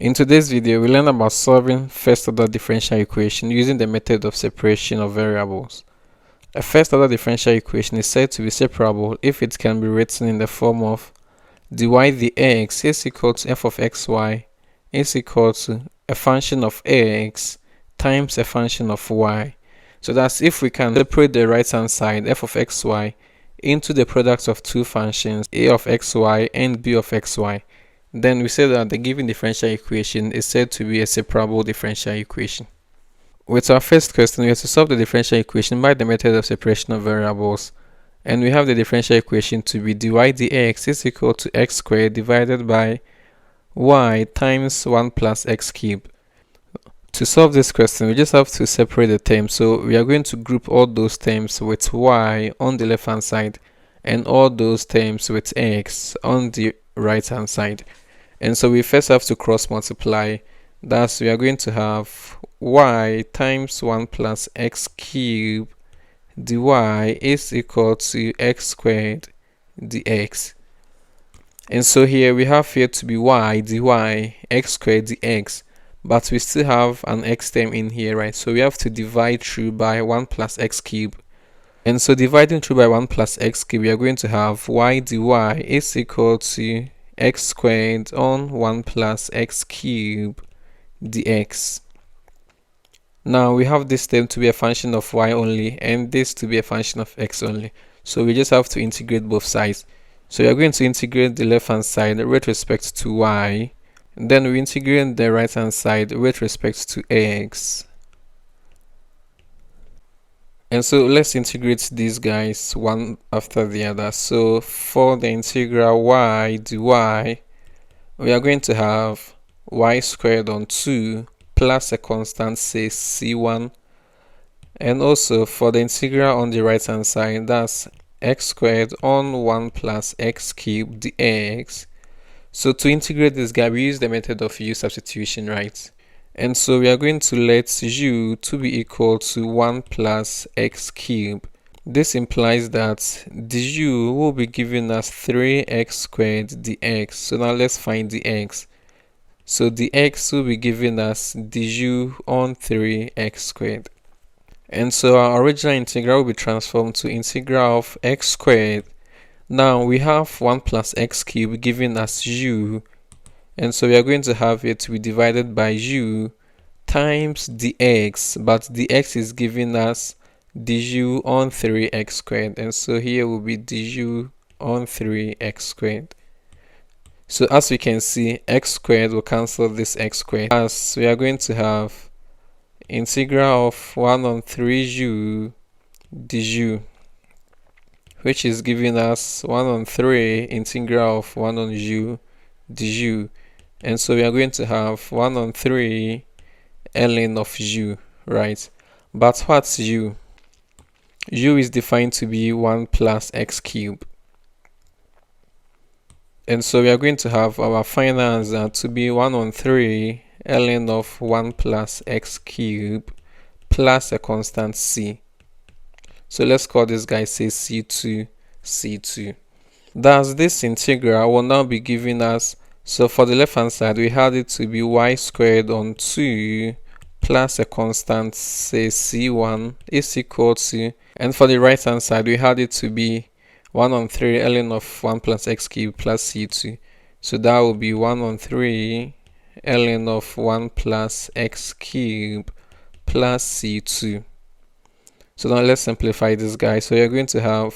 In today's video, we learn about solving first-order differential equation using the method of separation of variables. A first-order differential equation is said to be separable if it can be written in the form of dy dx is equal to f of xy is equal to a function of x times a function of y. So that's if we can separate the right-hand side f of xy into the product of two functions a of xy and b of xy. Then we say that the given differential equation is said to be a separable differential equation. With our first question, we have to solve the differential equation by the method of separation of variables. And we have the differential equation to be dy dx is equal to x squared divided by y times 1 plus x cubed. To solve this question, we just have to separate the terms. So we are going to group all those terms with y on the left hand side and all those terms with x on the right hand side. And so we first have to cross multiply. Thus we are going to have y times 1 plus x cubed dy is equal to x squared dx. And so here we have here to be y dy x squared dx, but we still have an x term in here, right? So we have to divide through by 1 plus x cubed. And so dividing through by 1 plus x cubed, we are going to have y dy is equal to x squared on 1 plus x cubed dx. Now we have this term to be a function of y only and this to be a function of x only. So we just have to integrate both sides. So we are going to integrate the left hand side with respect to y. Then we integrate the right hand side with respect to x. And so let's integrate these guys one after the other. So for the integral y dy, we are going to have y squared on 2 plus a constant, say c1. And also for the integral on the right hand side, that's x squared on 1 plus x cubed dx. So to integrate this guy, we use the method of u substitution, right? And so we are going to let u to be equal to 1 plus x cubed. This implies that du will be giving us 3x squared dx. So now let's find the x. So the x will be giving us du on 3x squared. And so our original integral will be transformed to integral of x squared. Now we have 1 plus x cubed giving us u. And so we are going to have it to be divided by u times dx, but dx is giving us du on 3x squared. And so here will be du on 3x squared. So as we can see, x squared will cancel this x squared, as we are going to have integral of 1 on 3u du, which is giving us 1 on 3 integral of 1 on u du. And so we are going to have 1 on 3 ln of u, right? But what's u? U is defined to be 1 plus x cubed. And so we are going to have our final answer to be 1 on 3 ln of 1 plus x cubed plus a constant c. So let's call this guy, say c2. Thus this integral will now be giving us, so for the left hand side we had it to be y squared on 2 plus a constant, say c1 is equal to, and for the right hand side we had it to be 1 on 3 ln of 1 plus x cubed plus c2. So that will be 1 on 3 ln of 1 plus x cubed plus c2. So now let's simplify this guy. So you're going to have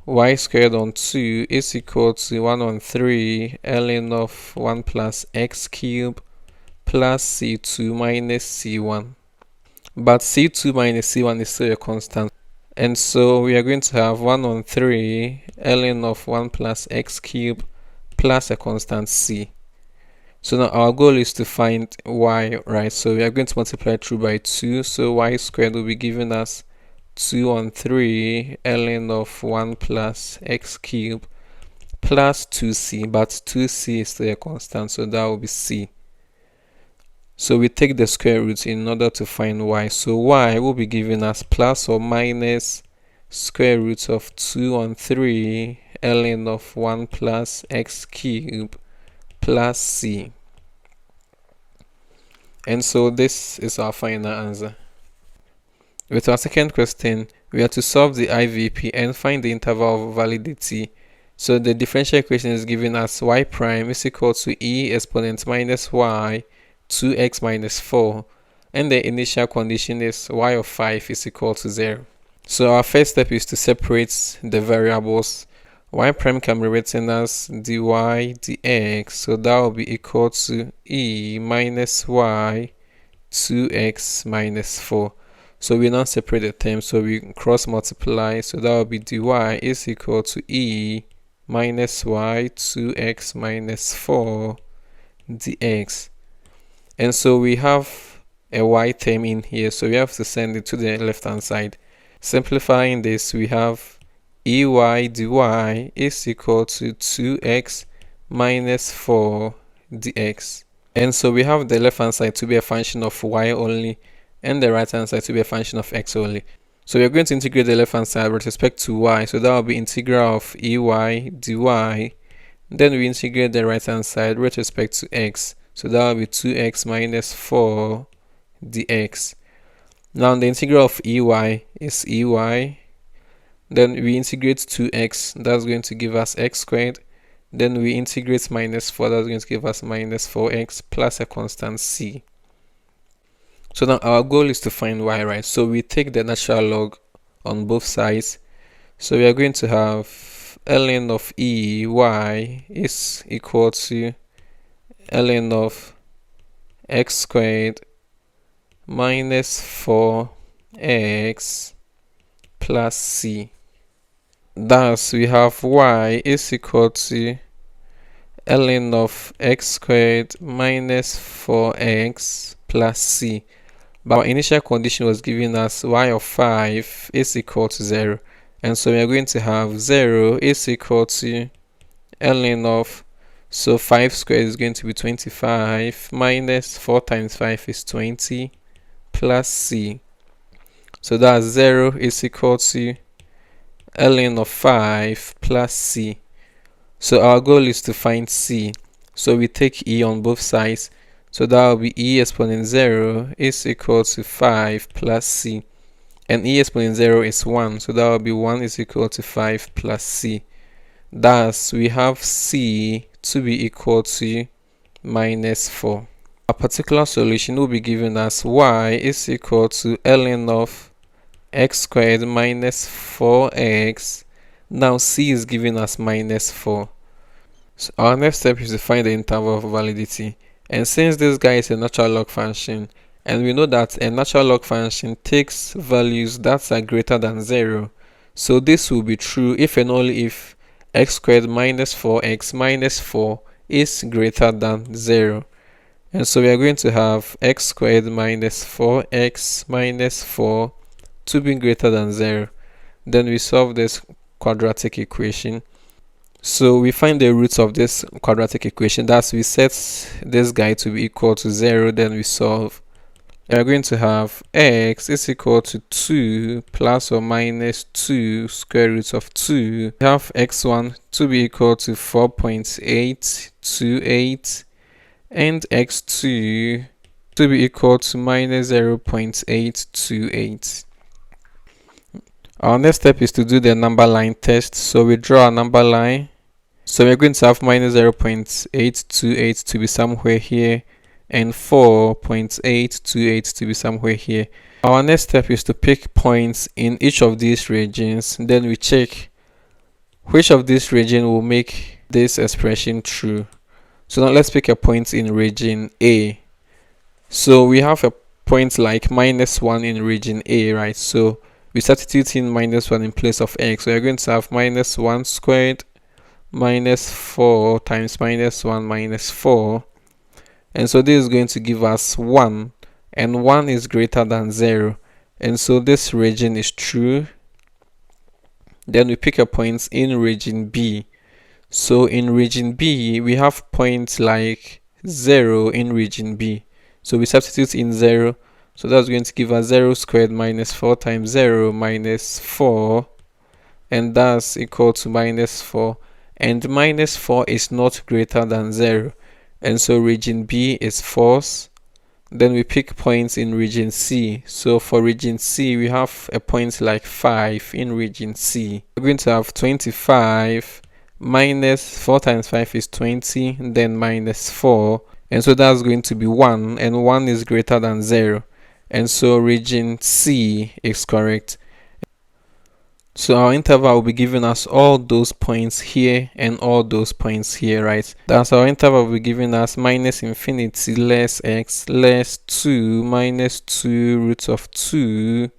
y squared on 2 is equal to 1 on 3 ln of 1 plus x cubed plus c2 minus c1. But c2 minus c1 is still a constant. And so we are going to have 1 on 3 ln of 1 plus x cubed plus a constant c. So now our goal is to find y, right? So we are going to multiply through by 2. So y squared will be giving us 2 on 3 ln of 1 plus x cubed plus 2c, but 2c is still a constant, so that will be c. So we take the square root in order to find y. So y will be giving us plus or minus square root of 2 on 3 ln of 1 plus x cubed plus c. And so this is our final answer. With our second question, we have to solve the IVP and find the interval of validity. So the differential equation is giving us y prime is equal to e exponent minus y 2x minus 4, and the initial condition is y of 5 is equal to 0. So our first step is to separate the variables. Y prime can be written as dy dx, so that will be equal to e minus y 2x minus 4. So we now separate the terms, so we cross multiply, so that will be dy is equal to e minus y 2x minus 4 dx. And so we have a y term in here, so we have to send it to the left hand side. Simplifying this, we have ey dy is equal to 2x minus 4 dx. And so we have the left hand side to be a function of y only and the right hand side to be a function of x only. So we're going to integrate the left hand side with respect to y, so that will be integral of ey dy. Then we integrate the right hand side with respect to x, so that will be 2x minus 4 dx. Now the integral of ey is ey. Then we integrate 2x, that's going to give us x squared. Then we integrate minus 4, that's going to give us minus 4x plus a constant c. So now our goal is to find y, right? So we take the natural log on both sides. So we are going to have ln of y is equal to ln of x squared minus 4x plus c. Thus we have y is equal to ln of x squared minus 4x plus c. But our initial condition was giving us y of 5 is equal to 0. And so we are going to have 0 is equal to ln of, so 5 squared is going to be 25 minus 4 times 5 is 20 plus c. So that's 0 is equal to ln of 5 plus c. So our goal is to find c. So we take e on both sides. So that will be e exponent 0 is equal to 5 plus c. And e exponent 0 is 1. So that will be 1 is equal to 5 plus c. Thus, we have c to be equal to minus 4. A particular solution will be given as y is equal to ln of x squared minus 4x. Now c is given as minus 4. So our next step is to find the interval of validity. And since this guy is a natural log function, and we know that a natural log function takes values that are greater than 0, so this will be true if and only if x squared minus 4x minus 4 is greater than 0. And so we are going to have x squared minus 4x minus 4 to be greater than 0. Then we solve this quadratic equation. So we find the roots of this quadratic equation. That's, we set this guy to be equal to 0, then we solve. We are going to have x is equal to 2 plus or minus 2 square roots of 2. We have x1 to be equal to 4.828 and x2 to be equal to minus 0.828. Our next step is to do the number line test. So we draw a number line. So we're going to have minus 0.828 to be somewhere here and 4.828 to be somewhere here. Our next step is to pick points in each of these regions. Then we check which of these regions will make this expression true. So now let's pick a point in region A. So we have a point like minus 1 in region A, right? So we substitute in minus 1 in place of x. So we're going to have minus 1 squared minus 4 times minus 1 minus 4. And so this is going to give us 1. And 1 is greater than 0. And so this region is true. Then we pick a point in region B. So in region B, we have points like 0 in region B. So we substitute in 0. So that's going to give us 0 squared minus 4 times 0 minus 4. And that's equal to minus 4. And minus 4 is not greater than 0. And so region B is false. then we pick points in region C. So for region C, we have a point like 5 in region C. We're going to have 25 minus 4 times 5 is 20, then minus 4. And so that's going to be 1, and 1 is greater than 0. And so region C is correct. So our interval will be giving us all those points here and all those points here, right? That's our interval will be giving us minus infinity less x less 2 minus 2 root of 2,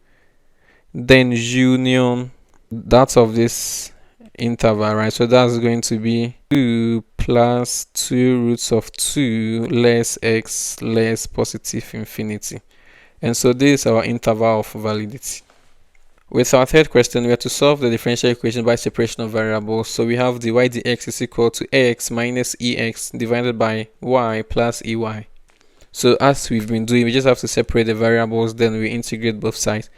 then union that of this interval, right? So that's going to be 2 plus 2 roots of 2 less x less positive infinity. And so this is our interval of validity. With our third question, we have to solve the differential equation by separation of variables. So we have dy dx is equal to x minus ex divided by y plus ey. So as we've been doing, we just have to separate the variables, then we integrate both sides.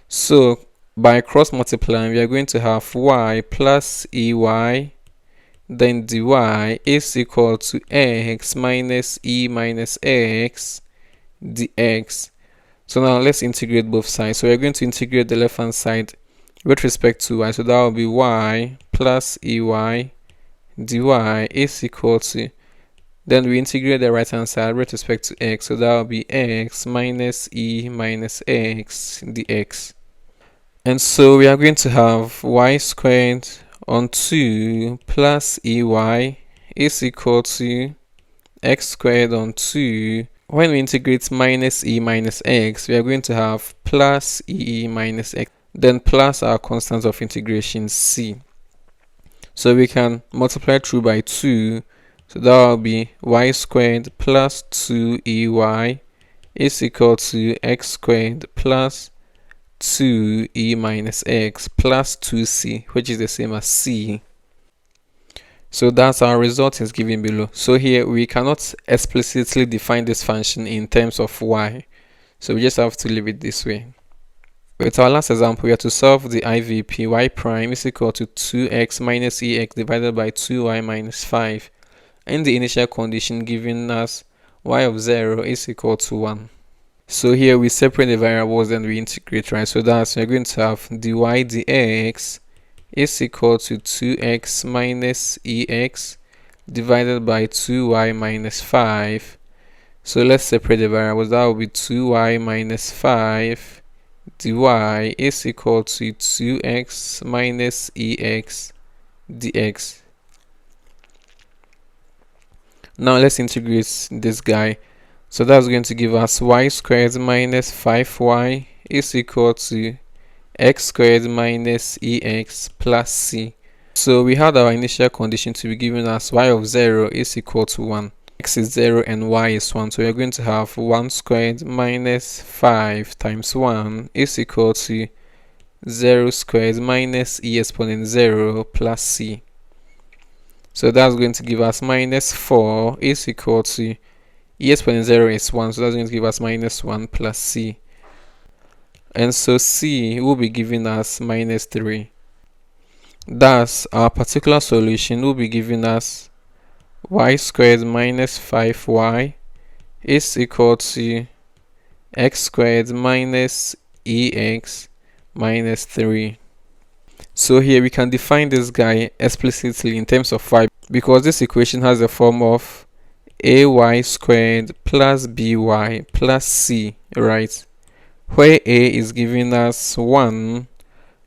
So by cross multiplying, we are going to have y plus ey, then dy is equal to x minus e minus x dx. So now let's integrate both sides. So we're going to integrate the left hand side with respect to y. So that will be y plus ey dy is equal to, then we integrate the right hand side with respect to x. So that will be x minus e minus x dx. And so we are going to have y squared on 2 plus ey is equal to x squared on 2. When we integrate minus e minus x, we are going to have plus e minus x, then plus our constant of integration c. So we can multiply through by 2, so that will be y squared plus 2ey is equal to x squared plus 2e minus x plus 2c, which is the same as c. So that's our result is given below. So here we cannot explicitly define this function in terms of y. So we just have to leave it this way. With our last example, we have to solve the IVP y prime is equal to 2x minus ex divided by 2y minus 5. And the initial condition giving us y of 0 is equal to 1. So here we separate the variables and we integrate, right? So that's, we're going to have dy dx is equal to 2x minus ex divided by 2y minus 5. So let's separate the variables. That will be 2y minus 5 dy is equal to 2x minus ex dx. Now let's integrate this guy. So that's going to give us y squared minus 5y is equal to x squared minus ex plus c. So we had our initial condition to be giving us y of 0 is equal to 1. X is 0 and y is 1. So we are going to have 1 squared minus 5 times 1 is equal to 0 squared minus e exponent 0 plus c. So that's going to give us minus 4 is equal to e exponent 0 is 1. So that's going to give us minus 1 plus c. And so c will be giving us minus 3. Thus, our particular solution will be giving us y squared minus 5y is equal to x squared minus ex minus 3. So here we can define this guy explicitly in terms of y, because this equation has the form of ay squared plus by plus c, right? Where a is giving us 1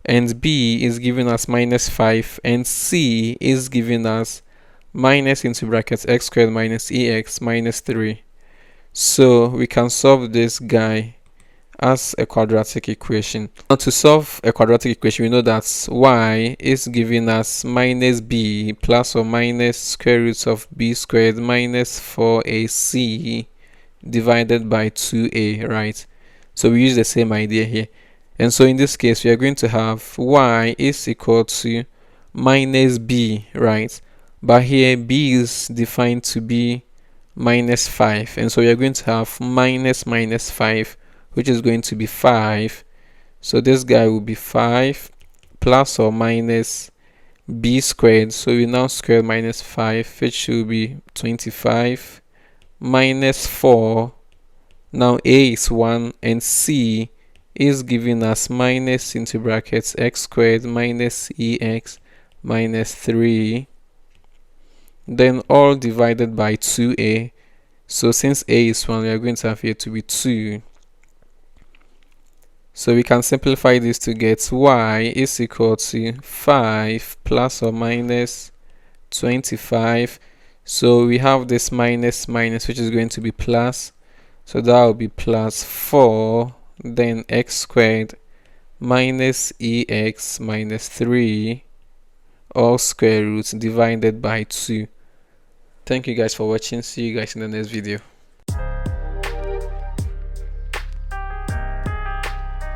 and b is giving us minus 5 and c is giving us minus into brackets x squared minus ex minus 3. So we can solve this guy as a quadratic equation. Now to solve a quadratic equation, we know that y is giving us minus b plus or minus square root of b squared minus 4ac divided by 2a, right? So we use the same idea here. And so in this case, we are going to have y is equal to minus b, right? But here b is defined to be minus 5. And so we are going to have minus 5, which is going to be 5. So this guy will be 5 plus or minus b squared. So we now square minus 5, which will be 25 minus 4 Now a is 1 and c is given as minus into brackets x squared minus ex minus 3, then all divided by 2a. So since a is 1, we are going to have here to be 2. So we can simplify this to get y is equal to 5 plus or minus 25. So we have this minus minus, which is going to be plus. So that will be plus 4, then x squared minus ex minus 3, all square roots divided by 2. Thank you guys for watching. See you guys in the next video.